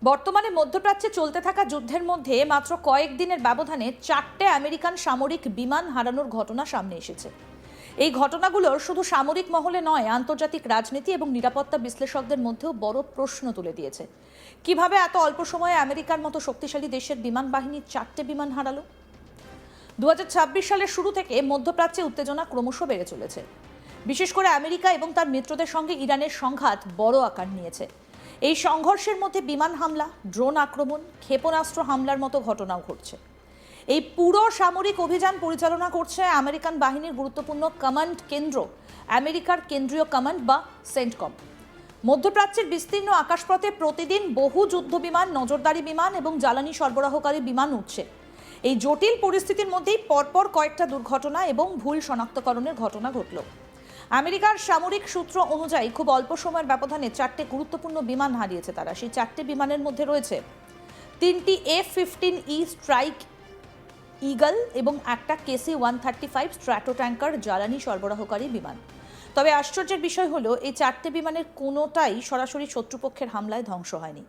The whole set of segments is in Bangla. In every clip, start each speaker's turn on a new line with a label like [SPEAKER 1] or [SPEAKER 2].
[SPEAKER 1] বর্তমানে মধ্যপ্রাচ্যে চলতে থাকা যুদ্ধের মধ্যে মাত্র কয়েকদিনের ব্যবধানে 4টে আমেরিকান সামরিক বিমান হারানোর ঘটনা সামনে এসেছে। এই ঘটনাগুলোর শুধু সামরিক মহলে নয়, আন্তর্জাতিক রাজনীতি এবং নিরাপত্তা বিশ্লেষকদের মধ্যেও বড় প্রশ্ন তুলে দিয়েছে। কিভাবে এত অল্প সময়ে আমেরিকার মতো শক্তিশালী দেশের বিমান বাহিনী 4টে বিমান হারালো? 2026 সালের শুরু থেকে মধ্যপ্রাচ্যে উত্তেজনা ক্রমশ বেড়ে চলেছে। বিশেষ করে আমেরিকা এবং তার মিত্রদের সঙ্গে ইরানের সংঘাত বড় আকার নিয়েছে। এই সংঘর্ষের মধ্যে বিমান হামলা, ড্রোন আক্রমণ, ক্ষেপণাস্ত্র হামলার মতো ঘটনাও ঘটছে। এই পুরো সামরিক অভিযান পরিচালনা করছে আমেরিকান বাহিনীর গুরুত্বপূর্ণ কমান্ড কেন্দ্র, আমেরিকার কেন্দ্রীয় কমান্ড বা সেন্টকম। মধ্যপ্রাচ্যের বিস্তীর্ণ আকাশপথে প্রতিদিন বহু যুদ্ধ বিমান, নজরদারি বিমান এবং জ্বালানি সরবরাহকারী বিমান উঠছে। এই জটিল পরিস্থিতির মধ্যেই পরপর কয়েকটা দুর্ঘটনা এবং ভুল শনাক্তকরণের ঘটনা ঘটল। আমেরিকার সামরিক সূত্র অনুযায়ী খুব অল্প সময়ের ব্যবধানে 4টে গুরুত্বপূর্ণ বিমান হারিয়েছে তারা। সেই 4টে বিমানের মধ্যে রয়েছে 3টি F-15E স্ট্রাইক ইগল এবং একটা KC-135 স্ট্র্যাটো ট্যাঙ্কার জ্বালানি সরবরাহকারী বিমান। তবে আশ্চর্যের বিষয় হলো, এই 4টে বিমানের কোনোটাই সরাসরি শত্রুপক্ষের হামলায় ধ্বংস হয়নি,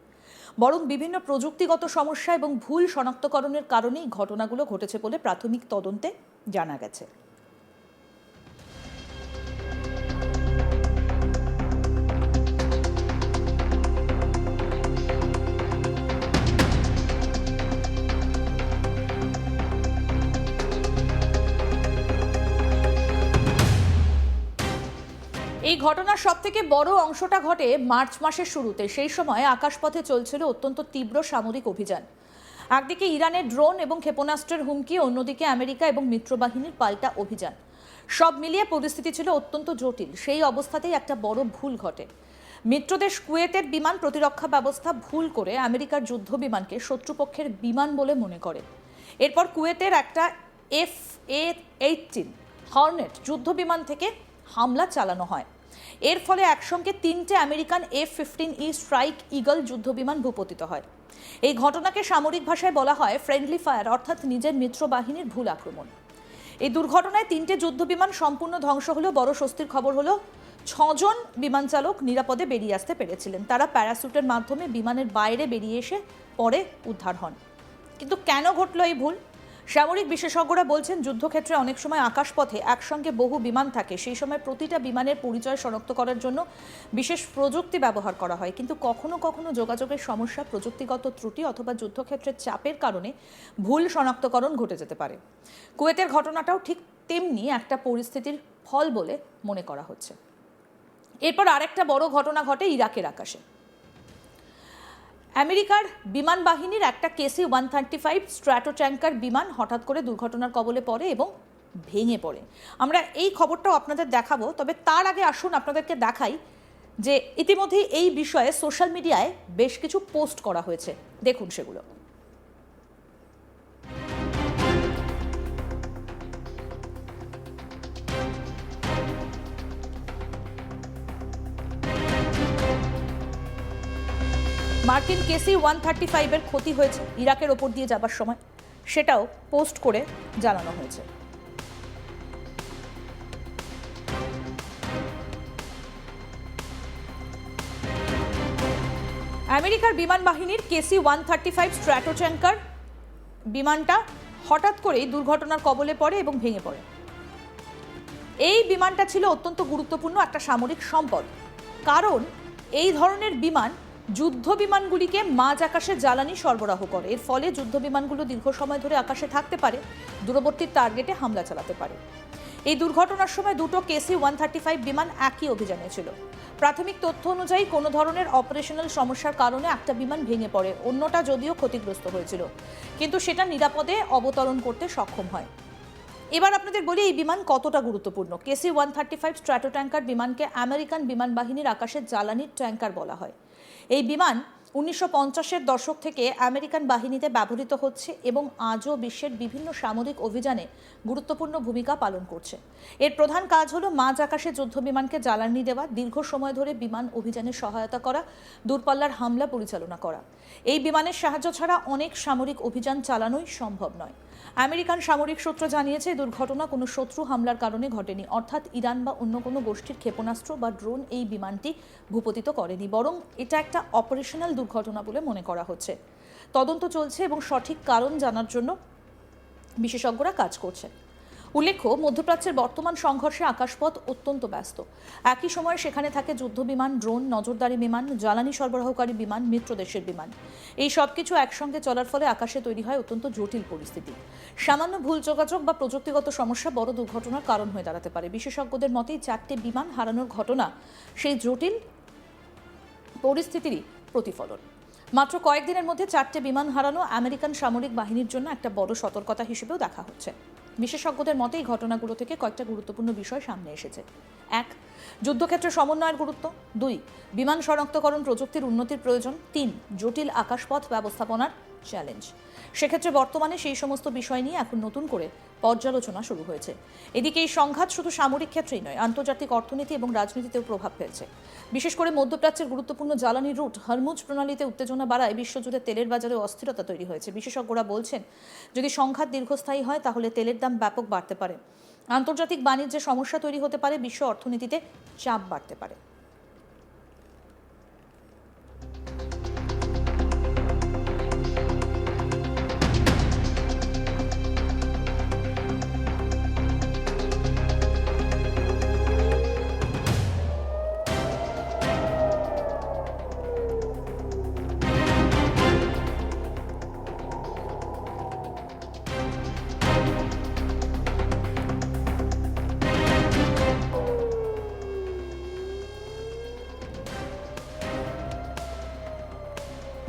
[SPEAKER 1] বরং বিভিন্ন প্রযুক্তিগত সমস্যা এবং ভুল শনাক্তকরণের কারণেই ঘটনাগুলো ঘটেছে বলে প্রাথমিক তদন্তে জানা গেছে। এই ঘটনার সবথেকে বড় অংশটা ঘটে মার্চ মাসের শুরুতে। সেই সময় আকাশপথে চলছিল অত্যন্ত তীব্র সামরিক অভিযান। একদিকে ইরানের ড্রোন এবং ক্ষেপণাস্ত্রের হুমকি, অন্যদিকে আমেরিকা এবং মিত্রবাহিনীর পাল্টা অভিযান। সব মিলিয়ে পরিস্থিতি ছিল অত্যন্ত জটিল। সেই অবস্থাতেই একটা বড় ভুল ঘটে। মিত্রদেশ কুয়েতের বিমান প্রতিরক্ষা ব্যবস্থা ভুল করে আমেরিকার যুদ্ধ বিমানকে শত্রুপক্ষের বিমান বলে মনে করে। এরপর কুয়েতের একটা F-A-18 হর্নেট যুদ্ধ বিমান থেকে হামলা চালানো হয়। এর ফলে একসঙ্গে 3টে আমেরিকান F-15E স্ট্রাইক ইগল যুদ্ধবিমান ভূপতিত হয়। এই ঘটনাকে সামরিক ভাষায় বলা হয় ফ্রেন্ডলি ফায়ার, অর্থাৎ নিজের মিত্র বাহিনীর ভুল আক্রমণ। এই দুর্ঘটনায় 3টে যুদ্ধবিমান সম্পূর্ণ ধ্বংস হলো। বড় স্বস্তির খবর হলো, 6জন বিমান চালক নিরাপদে বেরিয়ে আসতে পেরেছিলেন। তারা প্যারাসুটের মাধ্যমে বিমানের বাইরে বেরিয়ে এসে পরে উদ্ধার হন। কিন্তু কেন ঘটল এই ভুল? সামরিক বিশেষজ্ঞরা বলছেন, যুদ্ধক্ষেত্রে অনেক সময় আকাশপথে একসঙ্গে বহু বিমান থাকে। সেই সময় প্রতিটা বিমানের পরিচয় শনাক্ত করার জন্য বিশেষ প্রযুক্তি ব্যবহার করা হয়। কিন্তু কখনো কখনো যোগাযোগের সমস্যা, প্রযুক্তিগত ত্রুটি অথবা যুদ্ধক্ষেত্রের চাপের কারণে ভুল শনাক্তকরণ ঘটে যেতে পারে। কুয়েতের ঘটনাটাও ঠিক তেমনি একটা পরিস্থিতির ফল বলে মনে করা হচ্ছে। এরপর আরেকটা বড় ঘটনা ঘটে ইরাকের আকাশে। আমেরিকার বিমান বাহিনীর একটা KC-135 স্ট্র্যাটো ট্যাঙ্কার বিমান হঠাৎ করে দুর্ঘটনার কবলে পড়ে এবং ভেঙে পড়ে। আমরা এই খবরটাও আপনাদের দেখাবো, তবে তার আগে আসুন আপনাদেরকে দেখাই যে ইতিমধ্যেই এই বিষয়ে সোশ্যাল মিডিয়ায় বেশ কিছু পোস্ট করা হয়েছে। দেখুন সেগুলো। মার্কিন KC-135 এর ক্ষতি হয়েছে ইরাকের ওপর দিয়ে যাবার সময়, সেটাও পোস্ট করে জানানো হয়েছে। আমেরিকার বিমান বাহিনীর KC-135 স্ট্র্যাটো ট্যাঙ্কার বিমানটা হঠাৎ করেই দুর্ঘটনার কবলে পড়ে এবং ভেঙে পড়ে। এই বিমানটা ছিল অত্যন্ত গুরুত্বপূর্ণ একটা সামরিক সম্পদ, কারণ এই ধরনের বিমান যুদ্ধ বিমানগুলিকে মাঝ আকাশে জ্বালানি সরবরাহ করে। এর ফলে যুদ্ধ বিমানগুলো দীর্ঘ সময় ধরে আকাশে থাকতে পারে, দূরবর্তী টার্গেটে হামলা চালাতে পারে। এই দুর্ঘটনার সময় দুটো KC-135 বিমান একই অভিযানে ছিল। প্রাথমিক তথ্য অনুযায়ী কোনো ধরনের অপারেশনাল সমস্যার কারণে একটা বিমান ভেঙে পড়ে, অন্যটা যদিও ক্ষতিগ্রস্ত হয়েছিল, কিন্তু সেটা নিরাপদে অবতরণ করতে সক্ষম হয়। এবার আপনাদের বলি এই বিমান কতটা গুরুত্বপূর্ণ। KC-135 স্ট্র্যাটো ট্যাঙ্কার বিমানকে আমেরিকান বিমান বাহিনীর আকাশের জ্বালানির ট্যাঙ্কার বলা হয়। এই বিমান 1950-এর দশক থেকে আমেরিকান বাহিনীতে ব্যবহৃত হচ্ছে এবং আজও বিশ্বের বিভিন্ন সামরিক অভিযানে গুরুত্বপূর্ণ ভূমিকা পালন করছে। এর প্রধান কাজ হলো মাঝ আকাশে যুদ্ধ বিমানকে জ্বালানি দেওয়া, দীর্ঘ সময় ধরে বিমান অভিযানে সহায়তা করা, দূরপাল্লার হামলা পরিচালনা করা। এই বিমানের সাহায্য ছাড়া অনেক সামরিক অভিযান চালানোই সম্ভব নয়। আমেরিকান সামরিক সূত্র জানিয়েছে এই দুর্ঘটনা কোনো শত্রু হামলার কারণে ঘটেনি, অর্থাৎ ইরান বা অন্য কোনো গোষ্ঠীর ক্ষেপণাস্ত্র বা ড্রোন এই বিমানটি ভূপতিত করেনি, বরং এটা একটা অপারেশনাল দুর্ঘটনা বলে মনে করা হচ্ছে। তদন্ত চলছে এবং সঠিক কারণ জানার জন্য বিশেষজ্ঞরা কাজ করছেন। উল্লেখ্য, মধ্যপ্রাচ্যের বর্তমান সংঘর্ষে আকাশপথ অত্যন্ত ব্যস্ত। একই সময়ে সেখানে থাকে যুদ্ধ বিমান, ড্রোন, নজরদারি বিমান, জ্বালানি সরবরাহকারী বিমান, মিত্র দেশের বিমান। এই সব কিছু একসঙ্গে চলার ফলে আকাশে তৈরি হয় অত্যন্ত জটিল পরিস্থিতি। সামান্য ভুল যোগাযোগ বা প্রযুক্তিগত সমস্যা বড় দুর্ঘটনার কারণ হয়ে দাঁড়াতে পারে। বিশেষজ্ঞদের মতে 4টে বিমান হারানোর ঘটনা সেই জটিল পরিস্থিতিরই প্রতিফলন। মাত্র কয়েকদিনের মধ্যে 4টে বিমান হারানো আমেরিকান সামরিক বাহিনীর জন্য একটা বড় সতর্কতা হিসেবেও দেখা হচ্ছে। বিশেষজ্ঞদের মতে এই ঘটনাগুলো থেকে কয়েকটা গুরুত্বপূর্ণ বিষয় সামনে এসেছে। 1. যুদ্ধক্ষেত্রে সমন্বয়ের গুরুত্ব। 2. বিমান শনাক্তকরণ প্রযুক্তির উন্নতির প্রয়োজন। 3. জটিল আকাশপথ ব্যবস্থাপনার চ্যালেঞ্জ। সেক্ষেত্রে বর্তমানে সেই সমস্ত বিষয় নিয়ে এখন নতুন করে পর্যালোচনা শুরু হয়েছে। এদিকে এই সংঘাত শুধু সামরিক ক্ষেত্রেই নয়, আন্তর্জাতিক অর্থনীতি এবং রাজনীতিতেও প্রভাব ফেলছে। বিশেষ করে মধ্যপ্রাচ্যের গুরুত্বপূর্ণ জ্বালানি রুট হরমুজ প্রণালীতে উত্তেজনা বাড়ায় বিশ্বজুড়ে তেলের বাজারে অস্থিরতা তৈরি হয়েছে। বিশেষজ্ঞরা বলছেন, যদি সংঘাত দীর্ঘস্থায়ী হয় তাহলে তেলের দাম ব্যাপক বাড়তে পারে, আন্তর্জাতিক বাণিজ্যে সমস্যা তৈরি হতে পারে, বিশ্ব অর্থনীতিতে চাপ বাড়তে পারে।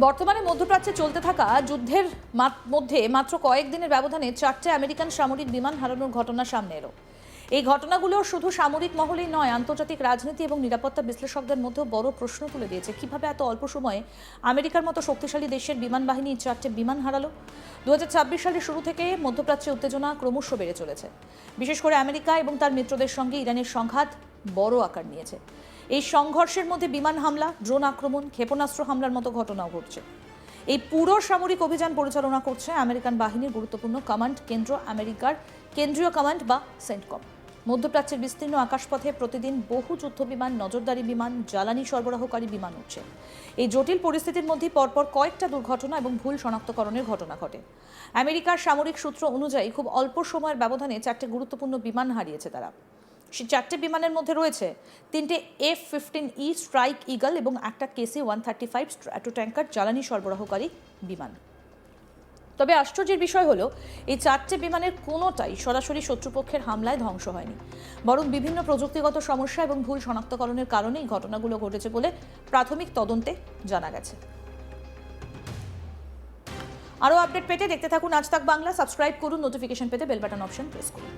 [SPEAKER 1] বর্তমানে মধ্যপ্রাচ্যে চলতে থাকা যুদ্ধের মধ্যে মাত্র কয়েকদিনের ব্যবধানে 4টে আমেরিকান সামরিক বিমান হারানোর ঘটনা সামনে এলো। এই ঘটনাগুলো শুধু সামরিক মহলেই নয়, আন্তর্জাতিক রাজনীতি এবং নিরাপত্তা বিশ্লেষকদের মধ্যেও বড় প্রশ্ন তুলে দিয়েছে। কিভাবে এত অল্প সময়ে আমেরিকার মতো শক্তিশালী দেশের বিমান বাহিনী 4টে বিমান হারালো? 2026 সালের শুরু থেকে মধ্যপ্রাচ্যে উত্তেজনা ক্রমশ বেড়ে চলেছে। বিশেষ করে আমেরিকা এবং তার মিত্রদের সঙ্গে ইরানের সংঘাত বড় আকার নিয়েছে। এই সংঘর্ষের মধ্যে বিমান হামলা, ড্রোন আক্রমণ, ক্ষেপণাস্ত্র হামলার মতো ঘটনাও ঘটছে। এই পুরো সামরিক অভিযান পরিচালনা করছে আমেরিকান বাহিনীর গুরুত্বপূর্ণ কমান্ড কেন্দ্র, আমেরিকার কেন্দ্রীয় কমান্ড বা সেন্টকম। মধ্যপ্রাচ্যের বিস্তীর্ণ আকাশপথে প্রতিদিন বহু যুদ্ধ বিমান, নজরদারি বিমান, জ্বালানি সরবরাহকারী বিমান উঠছে। এই জটিল পরিস্থিতির মধ্যে পরপর কয়েকটা দুর্ঘটনা এবং ভুল শনাক্তকরণের ঘটনা ঘটে। আমেরিকার সামরিক সূত্র অনুযায়ী খুব অল্প সময়ের ব্যবধানে 4টে গুরুত্বপূর্ণ বিমান হারিয়েছে তারা। সেই 4টে বিমানের মধ্যে রয়েছে 3টে F-15E স্ট্রাইক ইগল এবং একটা KC-135 স্ট্র্যাটো ট্যাঙ্কার জ্বালানি সরবরাহকারী বিমান। তবে আশ্চর্যের বিষয় হলো, এই 4টে বিমানের কোনোটাই সরাসরি শত্রুপক্ষের হামলায় ধ্বংস হয়নি, বরং বিভিন্ন প্রযুক্তিগত সমস্যা এবং ভুল শনাক্তকরণের কারণে এই ঘটনাগুলো ঘটেছে বলে প্রাথমিক তদন্তে জানা গেছে। আরও আপডেট পেতে দেখতে থাকুন আজ তাক বাংলা। সাবস্ক্রাইব করুন, নোটিফিকেশন পেতে বেল বাটন অপশন প্রেস করুন।